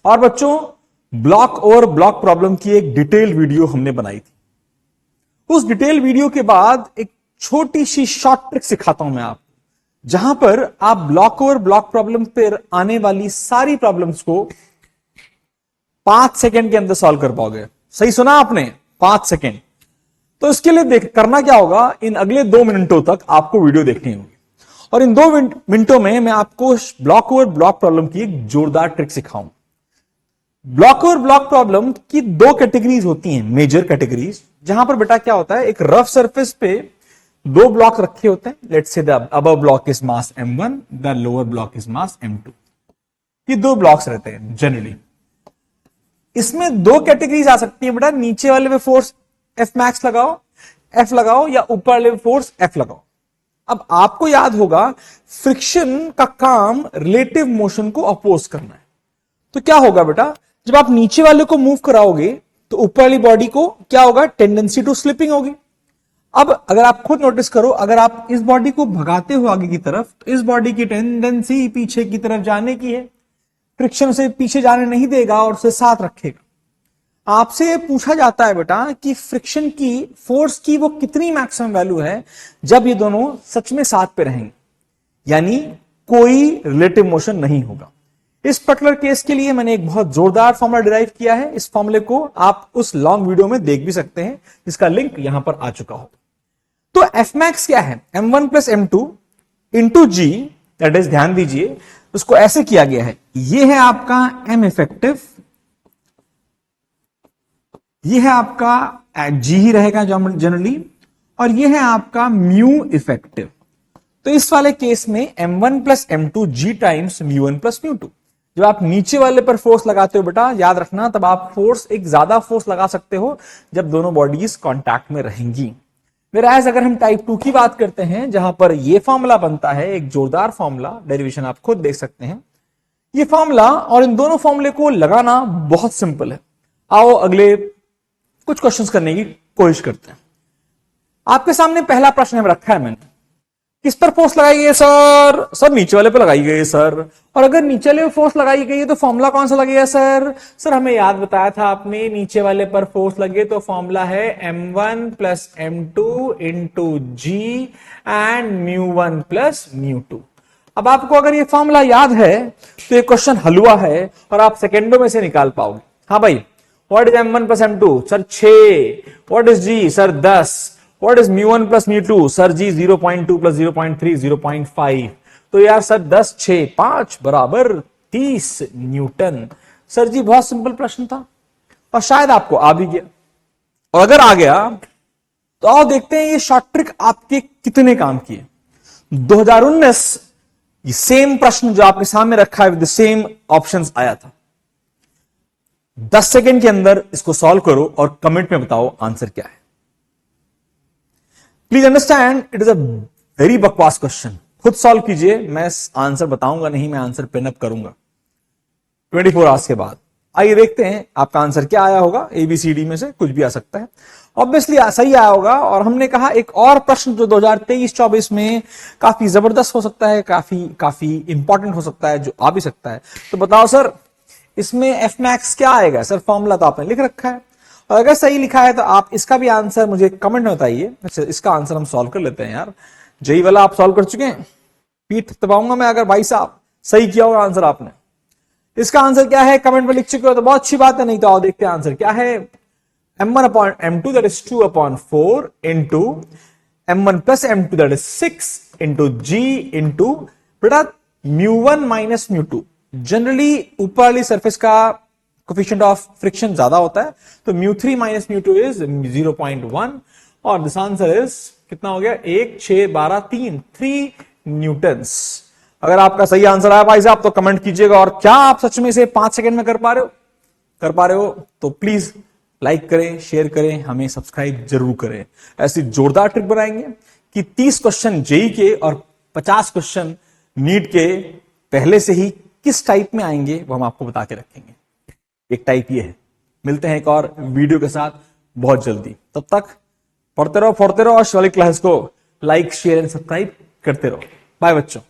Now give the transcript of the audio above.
और बच्चों, ब्लॉक और ब्लॉक प्रॉब्लम की एक डिटेल वीडियो हमने बनाई थी। उस डिटेल वीडियो के बाद एक छोटी सी शॉर्ट ट्रिक सिखाता हूं मैं आपको, जहां पर आप ब्लॉक और ब्लॉक प्रॉब्लम पर आने वाली सारी प्रॉब्लम्स को 5 सेकंड के अंदर सॉल्व कर पाओगे। सही सुना आपने, 5 सेकंड। तो इसके लिए करना क्या होगा, इन अगले 2 मिनटों तक आपको वीडियो देखनी होगी और इन 2 मिनटों में मैं आपको ब्लॉक और ब्लॉक प्रॉब्लम की एक जोरदार ट्रिक सिखाऊं। ब्लॉक और ब्लॉक प्रॉब्लम की 2 कैटेगरीज होती हैं, मेजर कैटेगरीज, जहां पर बेटा क्या होता है, एक रफ सरफेस पे 2 ब्लॉक रखे होते हैं। Let's say the above block is mass m1, the lower block is mass m2। ये 2 ब्लॉक्स रहते हैं जनरली। इसमें 2 कैटेगरीज आ सकती है बेटा, नीचे वाले पे फोर्स F मैक्स लगाओ, F लगाओ, या ऊपर वाले पे फोर्स F लगाओ। अब आपको याद होगा फ्रिक्शन का काम रिलेटिव मोशन को अपोज करना है। तो क्या होगा बेटा, जब आप नीचे वाले को मूव कराओगे तो ऊपर वाली बॉडी को क्या होगा, टेंडेंसी टू स्लिपिंग होगी। अब अगर आप खुद नोटिस करो, अगर आप इस बॉडी को भगाते हो आगे की तरफ, तो इस बॉडी की टेंडेंसी पीछे की तरफ जाने की है। फ्रिक्शन उसे पीछे जाने नहीं देगा और उसे साथ रखेगा। आपसे पूछा जाता है बेटा कि फ्रिक्शन की, फोर्स की वो कितनी मैक्सिमम वैल्यू है जब ये दोनों सच में साथ पे रहेंगे, यानी कोई रिलेटिव मोशन नहीं होगा। इस पर्टिकुलर केस के लिए मैंने एक बहुत जोरदार फॉर्मूला डिराइव किया है। इस फॉर्मूले को आप उस लॉन्ग वीडियो में देख भी सकते हैं, जिसका लिंक यहां पर आ चुका हो। तो एफ मैक्स क्या है, m1 plus m2 into g, that is, ध्यान दीजिए उसको ऐसे किया गया है, ये है आपका m इफेक्टिव, ये है आपका जी ही रहेगा जनरली, और ये है आपका म्यू इफेक्टिव। तो इस वाले केस में m1 प्लस m2 जी टाइम्स म्यू1 प्लस म्यू2। जब आप नीचे वाले पर फोर्स लगाते हो बेटा, याद रखना, तब आप फोर्स, एक ज्यादा फोर्स लगा सकते हो जब दोनों बॉडीज कांटेक्ट में रहेंगी। Whereas अगर हम टाइप 2 की बात करते हैं, जहां पर यह फॉर्मूला बनता है, एक जोरदार फॉर्मूला, डेरिवेशन आप खुद देख सकते हैं। ये फॉर्मूला और इन दोनों फॉर्मूले को लगाना बहुत सिंपल है। आओ अगले कुछ क्वेश्चंस करने की कोशिश करते हैं। आपके सामने पहला प्रश्न हम रखा है मैंने, किस पर फोर्स लगाई गई है सर? सर नीचे वाले पर लगाई गई है सर। और अगर नीचे वाले पर फोर्स लगाई गई है तो फॉर्मूला कौन सा लगेगा सर? सर हमें याद बताया था आपने, नीचे वाले पर फोर्स लगे तो फॉर्मूला है m1 plus m2 into g and म्यू1 प्लस म्यू2। अब आपको अगर ये फॉर्मूला याद है तो ये क्वेश्चन हलवा है और आप सेकेंडों में से निकाल पाओगे। हाँ भाई, what is m1 plus m2? Sir 6। What is g? Sir 10। What is mu1 plus mu2? Sir ji 0.2 plus 0.3 0.5। तो यार सर 10 6 5 बराबर 30 न्यूटन। सर जी बहुत सिंपल प्रश्न था और शायद आपको आ भी गया, और अगर आ गया तो आओ देखते हैं ये शॉर्ट ट्रिक आपके कितने काम किए। 2019 ये सेम प्रश्न जो आपके सामने रखा है विद द सेम ऑप्शंस आया था। 10 सेकेंड के अंदर इसको सॉल्व करो और कमेंट में बताओ आंसर क्या है। Please understand, it is a very बकवास क्वेश्चन। खुद सॉल्व कीजिए, मैं आंसर बताऊंगा नहीं, मैं आंसर पिनअप करूंगा 24 आवर्स के बाद। आइए देखते हैं आपका आंसर क्या आया होगा। ABCD में से कुछ भी आ सकता है, ऑब्वियसली सही आया होगा। और हमने कहा एक और प्रश्न जो 2023-24 में काफी जबरदस्त हो सकता है, काफी इंपॉर्टेंट हो सकता है, जो आ भी सकता है। तो बताओ सर इसमें एफ मैक्स क्या आएगा? सर फॉर्मूला तो आपने लिख रखा है, और अगर सही लिखा है तो आप इसका भी आंसर मुझे कमेंट में बताइए। अच्छा, इसका आंसर हम सॉल्व कर लेते हैं यार। जेई वाला आप सॉल्व कर चुके हैं, पीठ दबाऊंगा मैं अगर भाई साहब सही किया होगा आंसर आपने। इसका आंसर क्या है कमेंट में लिख चुके हो तो बहुत अच्छी बात है, नहीं तो आओ देखते हैं आंसर क्या है। m1 upon m2 that is 2 upon 4 into m1 plus m2 that is 6 into g into बेटा म्यू1 माइनस म्यू2। जनरली ऊपर वाली सरफेस का कोफिशिएंट ऑफ फ्रिक्शन ज्यादा होता है, तो म्यू3 माइनस म्यू2 इज 0.1 और दिस आंसर इज कितना हो गया? 1 6 12 3 न्यूटन्स। अगर आपका सही आंसर आया भाई साहब तो कमेंट कीजिएगा। और क्या आप सच में इसे 5 सेकंड में कर पा रहे हो तो प्लीज लाइक करें, शेयर करें, हमें सब्सक्राइब जरूर करें। ऐसी जोरदार ट्रिक बनाएंगे कि 30 क्वेश्चन जेई के और 50 क्वेश्चन नीट के पहले से ही किस टाइप में आएंगे वो हम आपको बता के रखेंगे। एक टाइप ये है। मिलते हैं एक और वीडियो के साथ बहुत जल्दी, तब तक पढ़ते रहो, फोड़ते रहो और शिवालिक क्लास को लाइक शेयर एंड सब्सक्राइब करते रहो। बाय बच्चों।